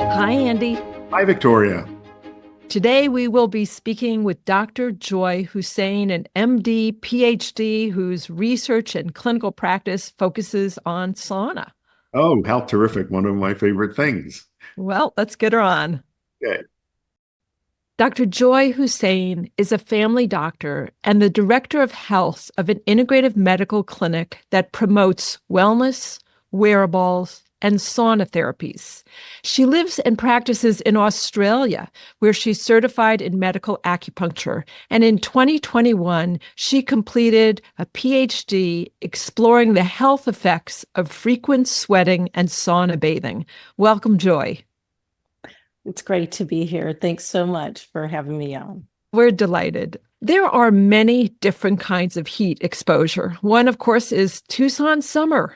Hi, Andy. Hi, Victoria. Today we will be speaking with Dr. Joy Hussain, an MD, PhD, whose research and clinical practice focuses on sauna. Oh, how terrific. One of my favorite things. Well, let's get her on. Okay. Dr. Joy Hussain is a family doctor and the director of health of an integrative medical clinic that promotes wellness, wearables, and sauna therapies. She lives and practices in Australia, where she's certified in medical acupuncture. And in 2021, she completed a PhD exploring the health effects of frequent sweating and sauna bathing. Welcome, Joy. It's great to be here. Thanks so much for having me on. We're delighted. There are many different kinds of heat exposure. One, of course, is Tucson summer.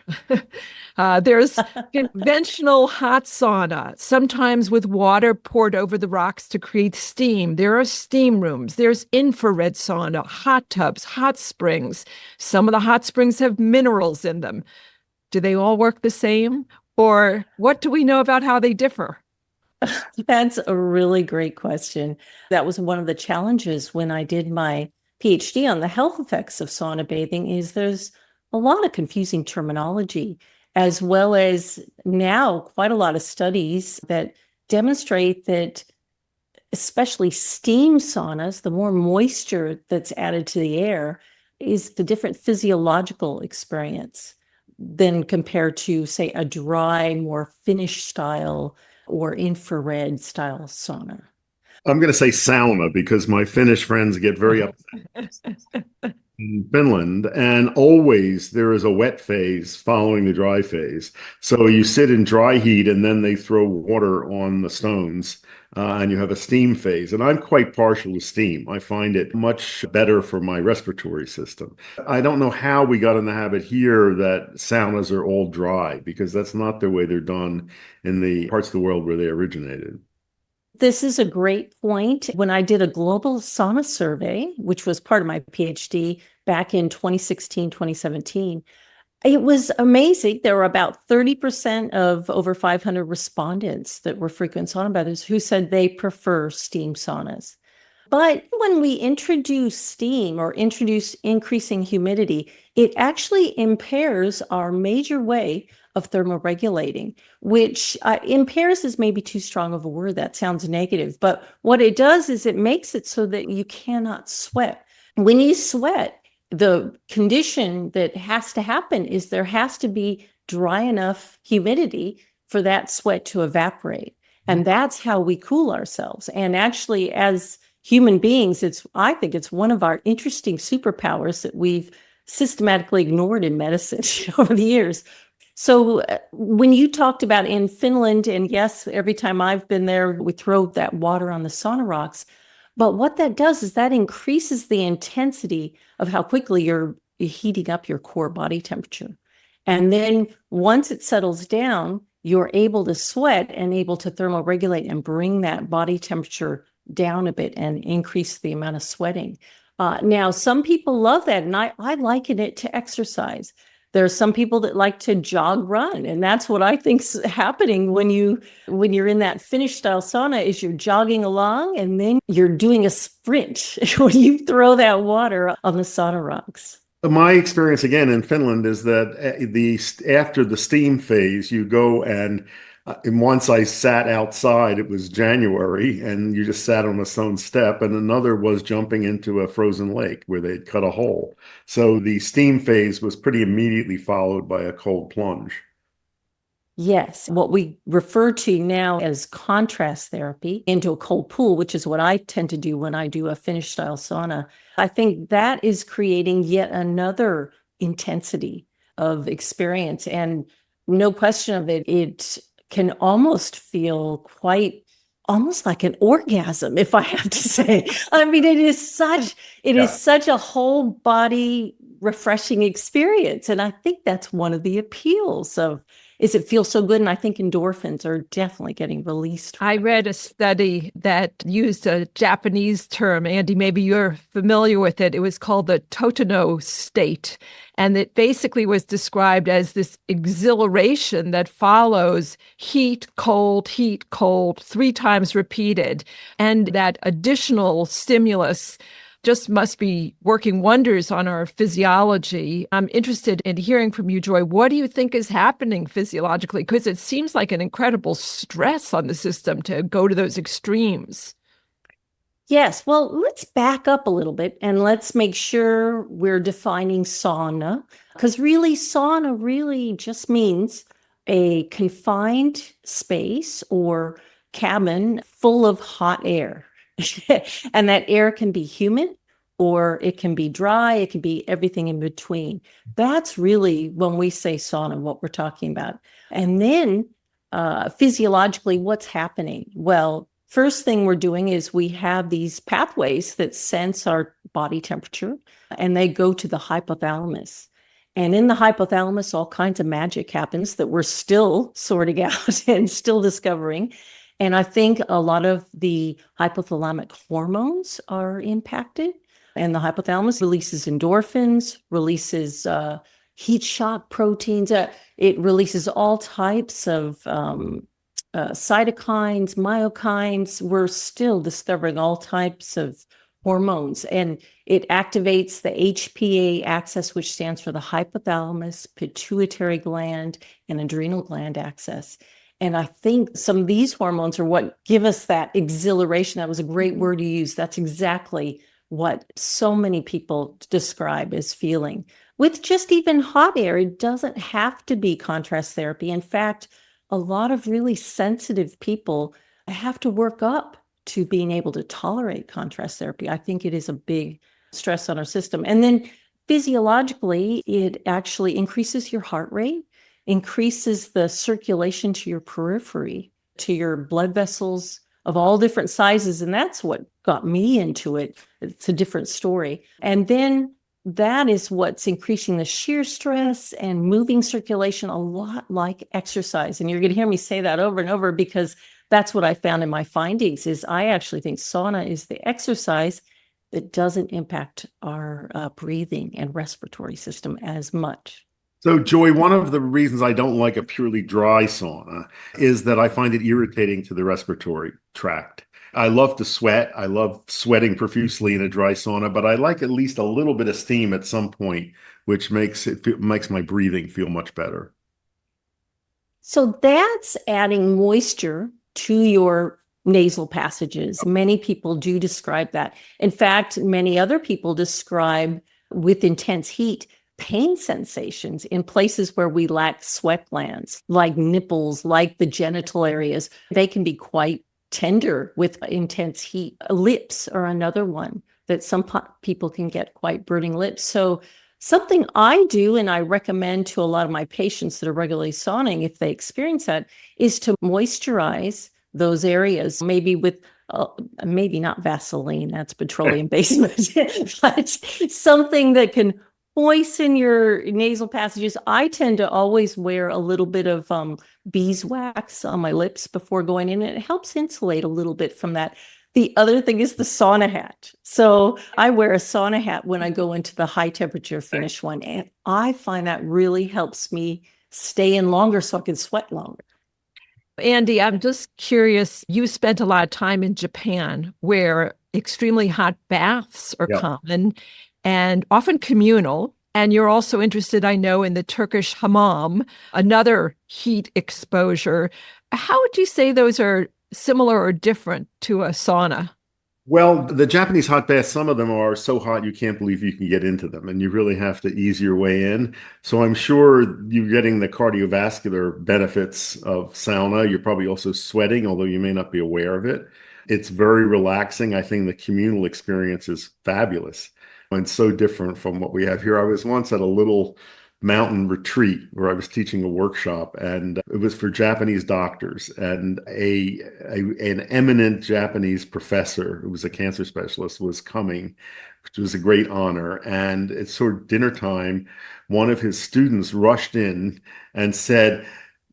There's conventional hot sauna, sometimes with water poured over the rocks to create steam. There are steam rooms. There's infrared sauna, hot tubs, hot springs. Some of the hot springs have minerals in them. Do they all work the same? Or what do we know about how they differ? That's a really great question. That was one of the challenges when I did my PhD on the health effects of sauna bathing is there's a lot of confusing terminology, as well as now quite a lot of studies that demonstrate that especially steam saunas, the more moisture that's added to the air is the different physiological experience than compared to, say, a dry, more Finnish style or infrared style sauna. I'm going to say sauna because my Finnish friends get very upset in Finland, and always there is a wet phase following the dry phase. So you sit in dry heat and then they throw water on the stones. And you have a steam phase. And I'm quite partial to steam. I find it much better for my respiratory system. I don't know how we got in the habit here that saunas are all dry, because that's not the way they're done in the parts of the world where they originated. This is a great point. When I did a global sauna survey, which was part of my PhD back in 2016, 2017, it was amazing. There were about 30% of over 500 respondents that were frequent sauna bathers who said they prefer steam saunas. But when we introduce steam or introduce increasing humidity, it actually impairs our major way of thermoregulating, which impairs is maybe too strong of a word. That sounds negative. But what it does is it makes it so that you cannot sweat. When you sweat, the condition that has to happen is there has to be dry enough humidity for that sweat to evaporate. And that's how we cool ourselves. And actually, as human beings, I think it's one of our interesting superpowers that we've systematically ignored in medicine over the years. So when you talked about in Finland, and yes, every time I've been there, we throw that water on the sauna rocks. But what that does is that increases the intensity of how quickly you're heating up your core body temperature. And then once it settles down, you're able to sweat and able to thermoregulate and bring that body temperature down a bit and increase the amount of sweating. Now, some people love that, and I liken it to exercise. There are some people that like to jog run, and that's what I think's happening when you're in that Finnish style sauna is you're jogging along and then you're doing a sprint when you throw that water on the sauna rocks. My experience again in Finland is that after the steam phase, you go and once I sat outside, it was January, and you just sat on a stone step, and another was jumping into a frozen lake where they'd cut a hole. So the steam phase was pretty immediately followed by a cold plunge. Yes, what we refer to now as contrast therapy into a cold pool, which is what I tend to do when I do a Finnish style sauna. I think that is creating yet another intensity of experience. And no question of it, it can almost feel quite almost like an orgasm, if I have to say. I mean, it is such a whole body refreshing experience. And I think that's one of the appeals of is it feels so good. And I think endorphins are definitely getting released. I read a study that used a Japanese term. Andy, maybe you're familiar with it. It was called the Totino state. And it basically was described as this exhilaration that follows heat, cold, 3 times repeated. And that additional stimulus just must be working wonders on our physiology. I'm interested in hearing from you, Joy. What do you think is happening physiologically? Because it seems like an incredible stress on the system to go to those extremes. Yes. Well, let's back up a little bit and let's make sure we're defining sauna, because really sauna really just means a confined space or cabin full of hot air. And that air can be humid or it can be dry. It can be everything in between. That's really when we say sauna, what we're talking about. And then physiologically, what's happening? Well, first thing we're doing is we have these pathways that sense our body temperature and they go to the hypothalamus. And in the hypothalamus, all kinds of magic happens that we're still sorting out and still discovering. And I think a lot of the hypothalamic hormones are impacted. And the hypothalamus releases endorphins, releases heat shock proteins. It releases all types of cytokines, myokines. We're still discovering all types of hormones. And it activates the HPA axis, which stands for the hypothalamus, pituitary gland, and adrenal gland axis. And I think some of these hormones are what give us that exhilaration. That was a great word to use. That's exactly what so many people describe as feeling. With just even hot air, it doesn't have to be contrast therapy. In fact, a lot of really sensitive people have to work up to being able to tolerate contrast therapy. I think it is a big stress on our system. And then physiologically, it actually increases your heart rate, increases the circulation to your periphery, to your blood vessels of all different sizes. And that's what got me into it. It's a different story. And then that is what's increasing the shear stress and moving circulation a lot like exercise. And you're going to hear me say that over and over because that's what I found in my findings is I actually think sauna is the exercise that doesn't impact our breathing and respiratory system as much. So, Joy, one of the reasons I don't like a purely dry sauna is that I find it irritating to the respiratory tract. I love to sweat. I love sweating profusely in a dry sauna, but I like at least a little bit of steam at some point, which makes my breathing feel much better. So that's adding moisture to your nasal passages. Many people do describe that. In fact, many other people describe with intense heat pain sensations in places where we lack sweat glands, like nipples, like the genital areas. They can be quite tender with intense heat. Lips are another one that some people can get quite burning lips. So something I do, and I recommend to a lot of my patients that are regularly sauning, if they experience that, is to moisturize those areas, maybe with maybe not Vaseline, that's petroleum based, but something that can moisten your nasal passages. I tend to always wear a little bit of beeswax on my lips before going in, and it helps insulate a little bit from that. The other thing is the sauna hat. So I wear a sauna hat when I go into the high temperature Finnish one, and I find that really helps me stay in longer so I can sweat longer. Andy, I'm just curious, you spent a lot of time in Japan where extremely hot baths are common and often communal. And you're also interested, I know, in the Turkish hammam, another heat exposure. How would you say those are similar or different to a sauna? Well, the Japanese hot baths, some of them are so hot you can't believe you can get into them, and you really have to ease your way in. So I'm sure you're getting the cardiovascular benefits of sauna. You're probably also sweating, although you may not be aware of it. It's very relaxing. I think the communal experience is fabulous and so different from what we have here. I was once at a little mountain retreat where I was teaching a workshop, and it was for Japanese doctors. And an eminent Japanese professor who was a cancer specialist was coming, which was a great honor. And it's sort of dinner time. One of his students rushed in and said,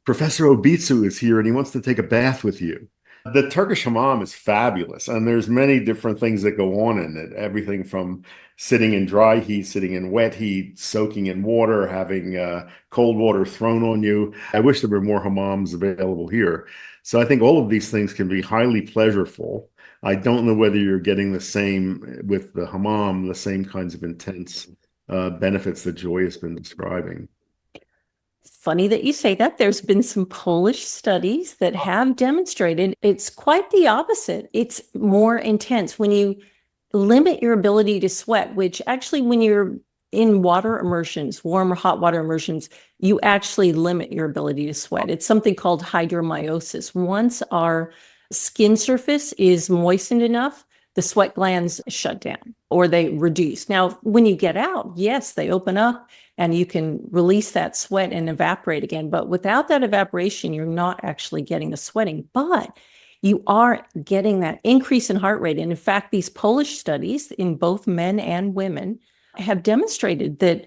"Professor Obitsu is here and he wants to take a bath with you." The Turkish hammam is fabulous, and there's many different things that go on in it. Everything from sitting in dry heat, sitting in wet heat, soaking in water, having cold water thrown on you. I wish there were more hammams available here. So I think all of these things can be highly pleasurable. I don't know whether you're getting the same with the hammam, the same kinds of intense benefits that Joy has been describing. Funny that you say that. There's been some Polish studies that have demonstrated it's quite the opposite. It's more intense when you limit your ability to sweat, which actually when you're in water immersions, warm or hot water immersions, you actually limit your ability to sweat. It's something called hydromyosis. Once our skin surface is moistened enough, the sweat glands shut down or they reduce. Now, when you get out, yes, they open up and you can release that sweat and evaporate again. But without that evaporation, you're not actually getting the sweating, but you are getting that increase in heart rate. And in fact, these Polish studies in both men and women have demonstrated that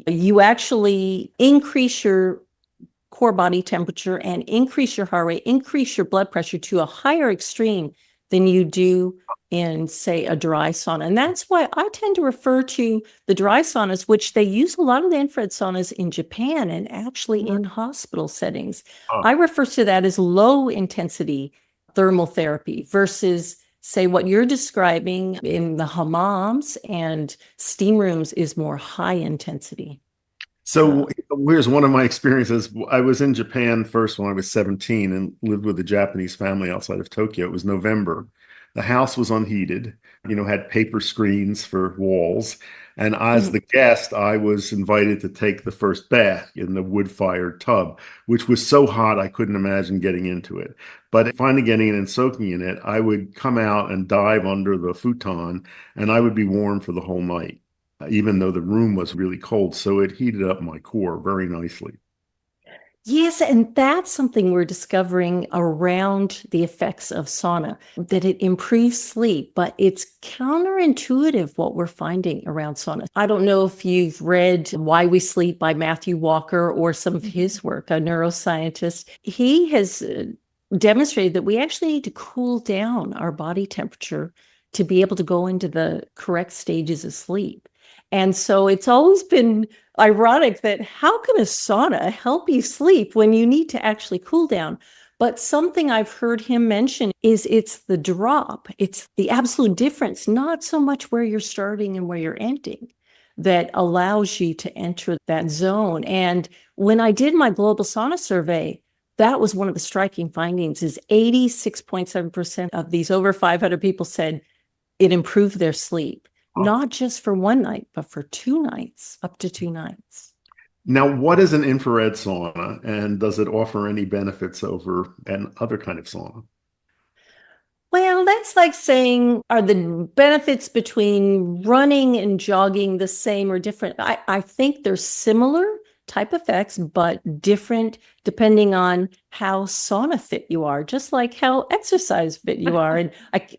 you actually increase your core body temperature and increase your heart rate, increase your blood pressure to a higher extreme than you do in, say, a dry sauna. And that's why I tend to refer to the dry saunas, which they use a lot of the infrared saunas in Japan and actually in hospital settings. I refer to that as low intensity thermal therapy versus, say, what you're describing in the hammams and steam rooms is more high intensity. So here's one of my experiences. I was in Japan first when I was 17 and lived with a Japanese family outside of Tokyo. It was November. The house was unheated, had paper screens for walls. And as the guest, I was invited to take the first bath in the wood-fired tub, which was so hot I couldn't imagine getting into it. But finally getting in and soaking in it, I would come out and dive under the futon, and I would be warm for the whole night, even though the room was really cold. So it heated up my core very nicely. Yes, and that's something we're discovering around the effects of sauna, that it improves sleep, but it's counterintuitive what we're finding around sauna. I don't know if you've read Why We Sleep by Matthew Walker or some of his work, a neuroscientist. He has demonstrated that we actually need to cool down our body temperature to be able to go into the correct stages of sleep. And so it's always been ironic that how can a sauna help you sleep when you need to actually cool down? But something I've heard him mention is it's the drop. It's the absolute difference, not so much where you're starting and where you're ending, that allows you to enter that zone. And when I did my global sauna survey, that was one of the striking findings is 86.7% of these over 500 people said it improved their sleep. Not just for one night, but for 2 nights, up to 2 nights. Now, what is an infrared sauna, and does it offer any benefits over an other kind of sauna? Well, that's like saying, are the benefits between running and jogging the same or different? I think they're similar type effects, but different depending on how sauna fit you are, just like how exercise fit you are. And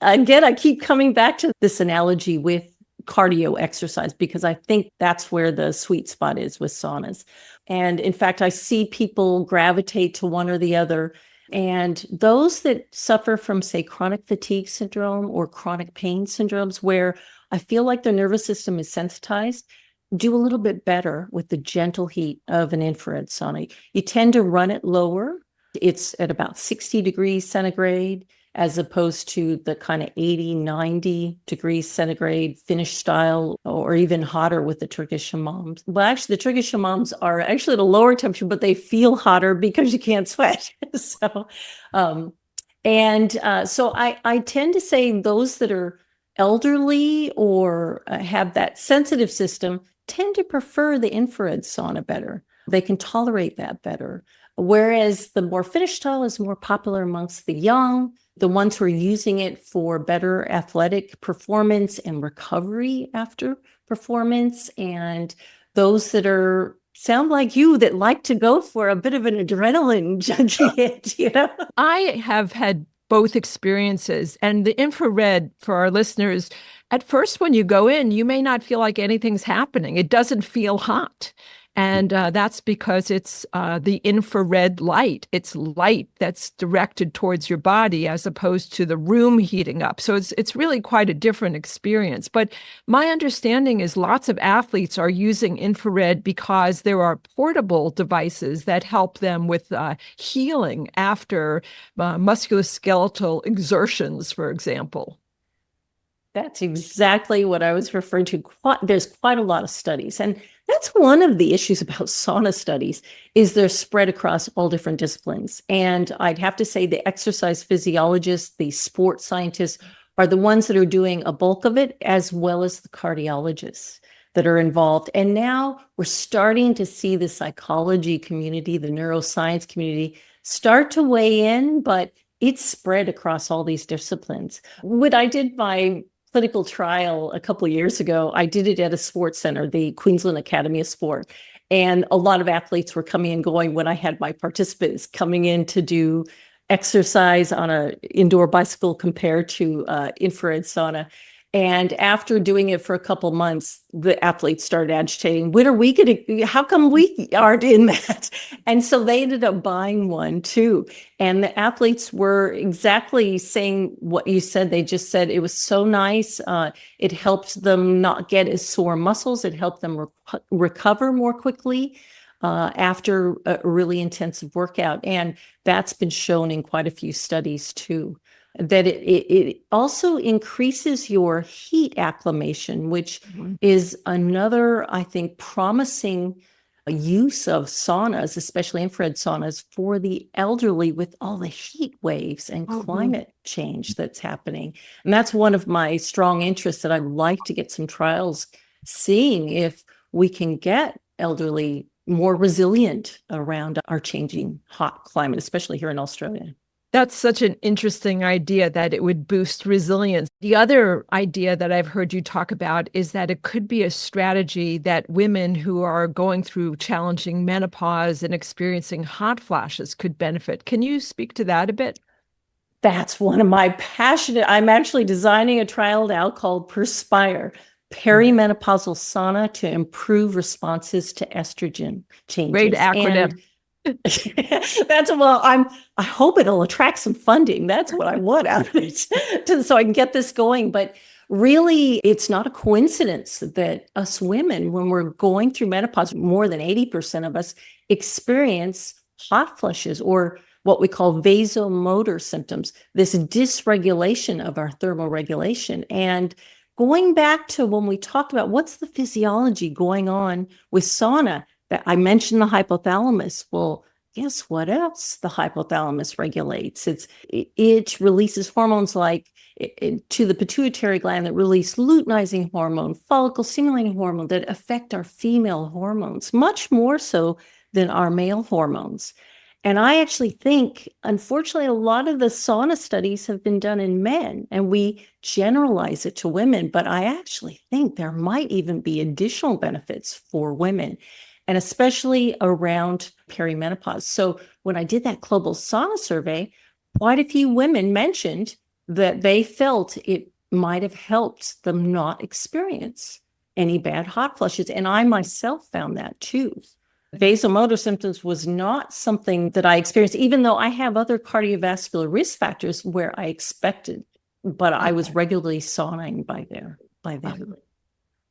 I keep coming back to this analogy with cardio exercise, because I think that's where the sweet spot is with saunas. And in fact, I see people gravitate to one or the other. And those that suffer from, say, chronic fatigue syndrome or chronic pain syndromes, where I feel like their nervous system is sensitized, do a little bit better with the gentle heat of an infrared sauna. You tend to run it lower. It's at about 60 degrees centigrade, as opposed to the kind of 80, 90 degrees centigrade Finnish style, or even hotter with the Turkish hammams. Well, actually, the Turkish hammams are actually at a lower temperature, but they feel hotter because you can't sweat. So I tend to say those that are elderly or have that sensitive system tend to prefer the infrared sauna better. They can tolerate that better. Whereas the more Finnish style is more popular amongst the young, the ones who are using it for better athletic performance and recovery after performance, and those that are sound like you that like to go for a bit of an adrenaline junkie hit, you know? I have had both experiences, and the infrared, for our listeners, at first when you go in, you may not feel like anything's happening. It doesn't feel hot. And that's because it's the infrared light. It's light that's directed towards your body as opposed to the room heating up. So it's really quite a different experience. But my understanding is lots of athletes are using infrared because there are portable devices that help them with healing after musculoskeletal exertions, for example. That's exactly what I was referring to. There's quite a lot of studies. And that's one of the issues about sauna studies is they're spread across all different disciplines. And I'd have to say the exercise physiologists, the sports scientists are the ones that are doing a bulk of it, as well as the cardiologists that are involved. And now we're starting to see the psychology community, the neuroscience community start to weigh in, but it's spread across all these disciplines. When I did my clinical trial a couple of years ago, I did it at a sports center, the Queensland Academy of Sport. And a lot of athletes were coming and going when I had my participants coming in to do exercise on an indoor bicycle compared to infrared sauna. And after doing it for a couple months, the athletes started agitating. When are we going to, how come we aren't in that? And so they ended up buying one too. And the athletes were exactly saying what you said. They just said it was so nice. It helped them not get as sore muscles. It helped them recover more quickly after a really intensive workout. And that's been shown in quite a few studies too. That it also increases your heat acclimation, which is another, I think, promising use of saunas, especially infrared saunas, for the elderly with all the heat waves and climate change that's happening. And that's one of my strong interests that I'd like to get some trials seeing if we can get elderly more resilient around our changing hot climate, especially here in Australia. That's such an interesting idea that it would boost resilience. The other idea that I've heard you talk about is that it could be a strategy that women who are going through challenging menopause and experiencing hot flashes could benefit. Can you speak to that a bit? That's one of my I'm actually designing a trial now called Perspire, perimenopausal sauna to improve responses to estrogen changes. Great acronym. And I hope it'll attract some funding. That's what I want out of it so I can get this going. But really, it's not a coincidence that us women, when we're going through menopause, more than 80% of us experience hot flushes or what we call vasomotor symptoms, this dysregulation of our thermoregulation. And going back to when we talked about what's the physiology going on with sauna, that I mentioned the hypothalamus. Well, guess what else the hypothalamus regulates? It releases hormones like to the pituitary gland that release luteinizing hormone, follicle stimulating hormone that affect our female hormones, much more so than our male hormones. And I actually think, unfortunately, a lot of the sauna studies have been done in men, and we generalize it to women, but I actually think there might even be additional benefits for women, and especially around perimenopause. So when I did that global sauna survey, quite a few women mentioned that they felt it might have helped them not experience any bad hot flushes. And I myself found that too. Vasomotor symptoms was not something that I experienced, even though I have other cardiovascular risk factors where I expected, but I was regularly sauning by there.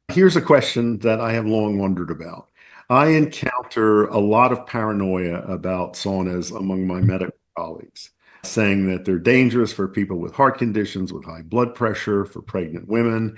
Here's a question that I have long wondered about. I encounter a lot of paranoia about saunas among my medical colleagues, saying that they're dangerous for people with heart conditions, with high blood pressure, for pregnant women.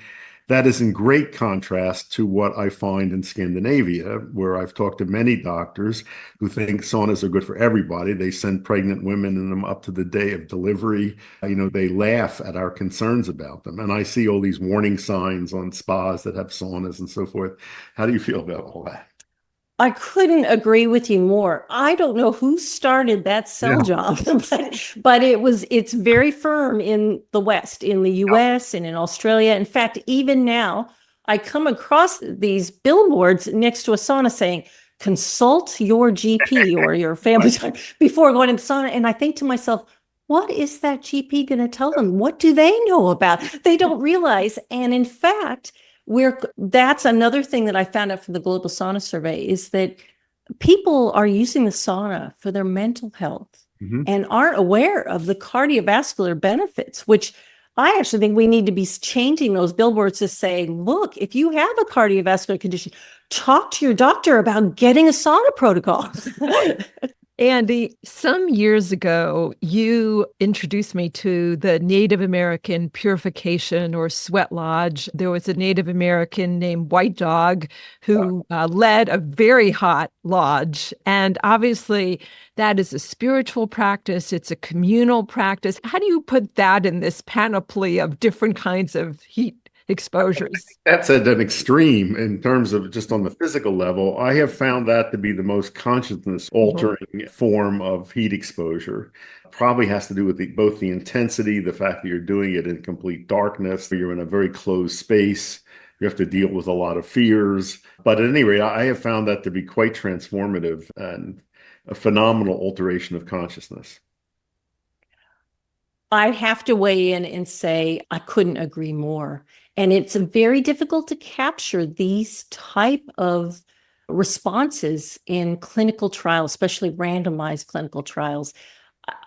That is in great contrast to what I find in Scandinavia, where I've talked to many doctors who think saunas are good for everybody. They send pregnant women in them up to the day of delivery. They laugh at our concerns about them. And I see all these warning signs on spas that have saunas and so forth. How do you feel about all that? I couldn't agree with you more. I don't know who started that sell job, but it's very firm in the West, in the US and in Australia. In fact, even now, I come across these billboards next to a sauna saying, consult your GP or your family doctor before going to the sauna. And I think to myself, what is that GP going to tell them? What do they know about? They don't realize. And in fact, that's another thing that I found out from the Global Sauna Survey is that people are using the sauna for their mental health and aren't aware of the cardiovascular benefits, which I actually think we need to be changing those billboards to say, look, if you have a cardiovascular condition, talk to your doctor about getting a sauna protocol. Andy, some years ago, you introduced me to the Native American purification or sweat lodge. There was a Native American named White Dog who led a very hot lodge. And obviously, that is a spiritual practice. It's a communal practice. How do you put that in this panoply of different kinds of heat exposures? That's at an extreme in terms of just on the physical level. I have found that to be the most consciousness altering form of heat exposure. Probably has to do with both the intensity, the fact that you're doing it in complete darkness, you're in a very closed space. You have to deal with a lot of fears. But at any rate, I have found that to be quite transformative and a phenomenal alteration of consciousness. I have to weigh in and say I couldn't agree more. And it's very difficult to capture these type of responses in clinical trials, especially randomized clinical trials.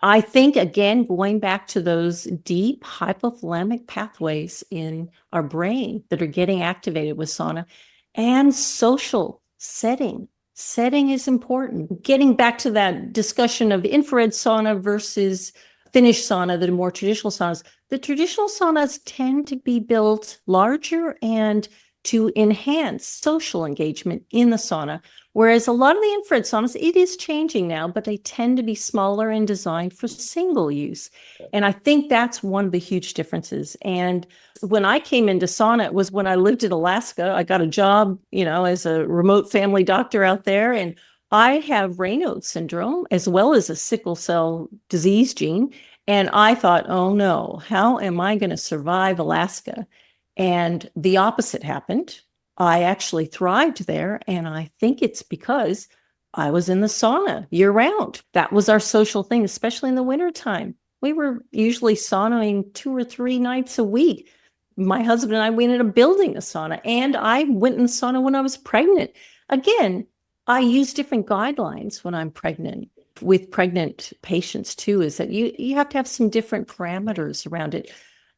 I think, again, going back to those deep hypothalamic pathways in our brain that are getting activated with sauna and social setting. Setting is important. Getting back to that discussion of infrared sauna versus Finnish sauna, the more traditional saunas. The traditional saunas tend to be built larger and to enhance social engagement in the sauna, whereas a lot of the infrared saunas, it is changing now, but they tend to be smaller and designed for single use. And I think that's one of the huge differences. And when I came into sauna, it was when I lived in Alaska. I got a job, as a remote family doctor out there, and I have Raynaud's syndrome as well as a sickle cell disease gene. And I thought, oh no, how am I going to survive Alaska? And the opposite happened. I actually thrived there. And I think it's because I was in the sauna year round. That was our social thing, especially in the wintertime. We were usually saunaing 2 or 3 nights a week. My husband and I, we ended up building a sauna. And I went in the sauna when I was pregnant. Again, I use different guidelines when I'm pregnant with pregnant patients too, is that you have to have some different parameters around it.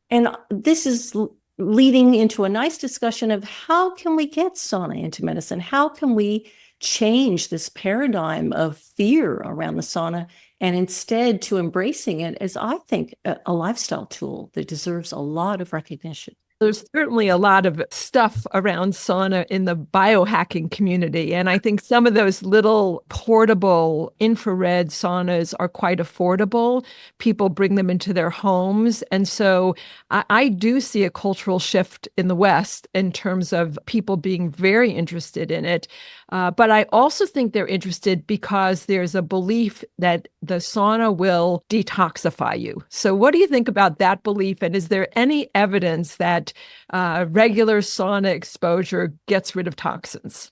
And this is leading into a nice discussion of how can we get sauna into medicine? How can we change this paradigm of fear around the sauna and instead to embracing it as, I think, a lifestyle tool that deserves a lot of recognition? There's certainly a lot of stuff around sauna in the biohacking community. And I think some of those little portable infrared saunas are quite affordable. People bring them into their homes. And so I do see a cultural shift in the West in terms of people being very interested in it. But I also think they're interested because there's a belief that the sauna will detoxify you. So what do you think about that belief? And is there any evidence that regular sauna exposure gets rid of toxins?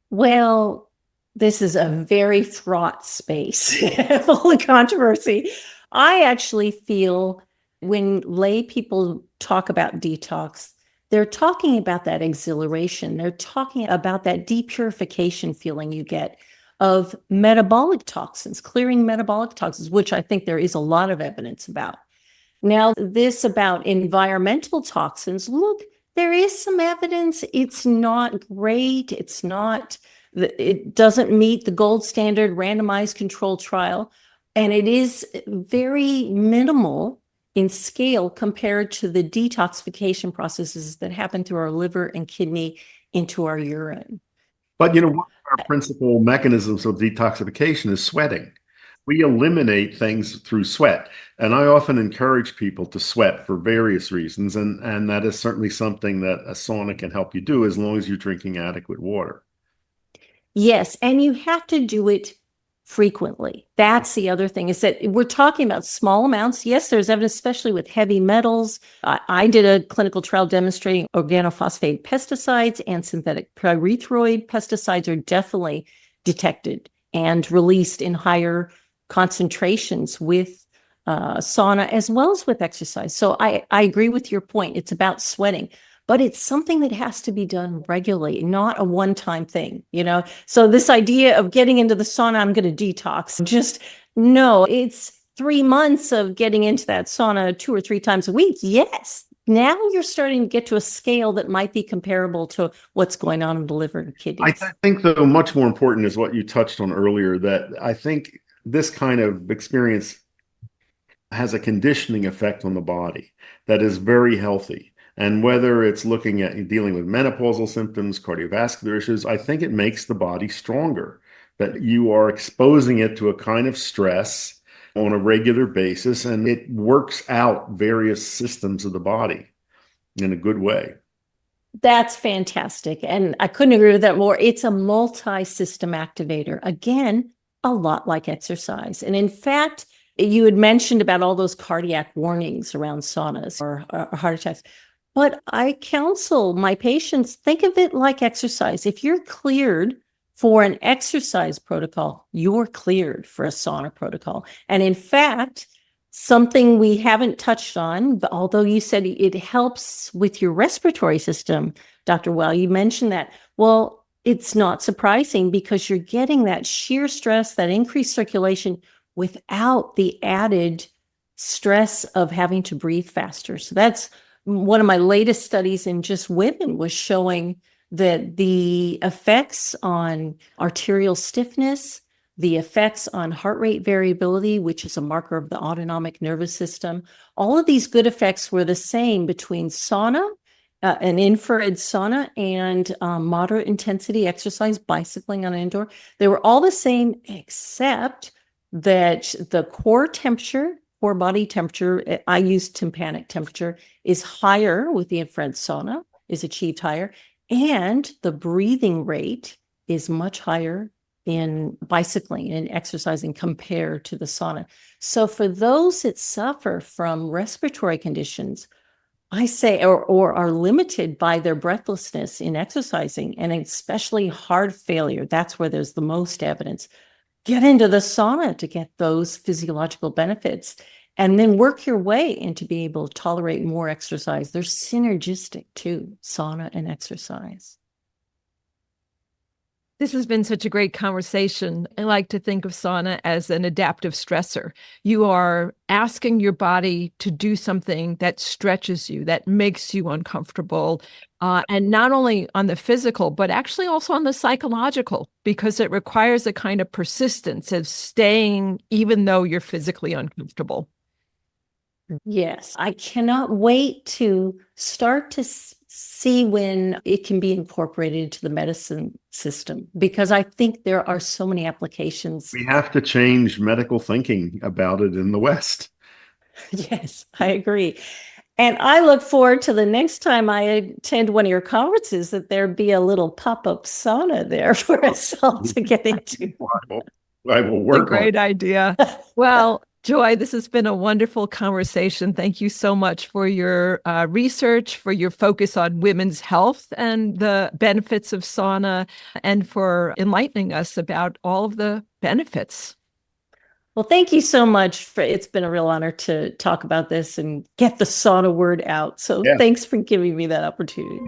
Well, this is a very fraught space full of controversy. I actually feel when lay people talk about detox, they're talking about that exhilaration. They're talking about that depurification feeling you get of metabolic toxins, clearing metabolic toxins, which I think there is a lot of evidence about. Now, this about environmental toxins, look, there is some evidence. It's not great. It doesn't meet the gold standard randomized controlled trial. And it is very minimal in scale compared to the detoxification processes that happen through our liver and kidney into our urine. But one of our principal mechanisms of detoxification is sweating. We eliminate things through sweat. And I often encourage people to sweat for various reasons. And that is certainly something that a sauna can help you do as long as you're drinking adequate water. Yes, and you have to do it frequently. That's the other thing, is that we're talking about small amounts. Yes, there's evidence, especially with heavy metals. I did a clinical trial demonstrating organophosphate pesticides and synthetic pyrethroid pesticides are definitely detected and released in higher concentrations with sauna as well as with exercise. So I agree with your point. It's about sweating. But it's something that has to be done regularly, not a one-time thing, you know? So this idea of getting into the sauna, I'm going to detox, just no, it's 3 months of getting into that sauna 2 or 3 times a week. Yes. Now you're starting to get to a scale that might be comparable to what's going on in the liver and kidneys. I think, though, much more important is what you touched on earlier, that I think this kind of experience has a conditioning effect on the body that is very healthy. And whether it's looking at dealing with menopausal symptoms, cardiovascular issues, I think it makes the body stronger, that you are exposing it to a kind of stress on a regular basis, and it works out various systems of the body in a good way. That's fantastic. And I couldn't agree with that more. It's a multi-system activator. Again, a lot like exercise. And in fact, you had mentioned about all those cardiac warnings around saunas or heart attacks. But I counsel my patients, think of it like exercise. If you're cleared for an exercise protocol, you're cleared for a sauna protocol. And in fact, something we haven't touched on, but although you said it helps with your respiratory system, Dr. Weil, you mentioned that. Well, it's not surprising because you're getting that sheer stress, that increased circulation without the added stress of having to breathe faster. So that's one of my latest studies in just women was showing that the effects on arterial stiffness, the effects on heart rate variability, which is a marker of the autonomic nervous system, all of these good effects were the same between sauna, an infrared sauna, and moderate intensity exercise, bicycling on an indoor. They were all the same, except that the core temperature, core body temperature, I use tympanic temperature, is higher with the infrared sauna, is achieved higher, and the breathing rate is much higher in bicycling and exercising compared to the sauna. So for those that suffer from respiratory conditions, I say, or are limited by their breathlessness in exercising, and especially heart failure, that's where there's the most evidence. Get into the sauna to get those physiological benefits and then work your way into being able to tolerate more exercise. They're synergistic too, sauna and exercise. This has been such a great conversation. I like to think of sauna as an adaptive stressor. You are asking your body to do something that stretches you, that makes you uncomfortable, and not only on the physical, but actually also on the psychological, because it requires a kind of persistence of staying even though you're physically uncomfortable. Yes, I cannot wait to start to see when it can be incorporated into the medicine system, because I think there are so many applications. We have to change medical thinking about it in the West. Yes, I agree. And I look forward to the next time I attend one of your conferences, that there be a little pop-up sauna there for us all to get into. I will work on it. Great idea. Well, Joy, this has been a wonderful conversation. Thank you so much for your research, for your focus on women's health and the benefits of sauna, and for enlightening us about all of the benefits. Well, thank you so much. It's been a real honor to talk about this and get the sauna word out. So Thanks for giving me that opportunity.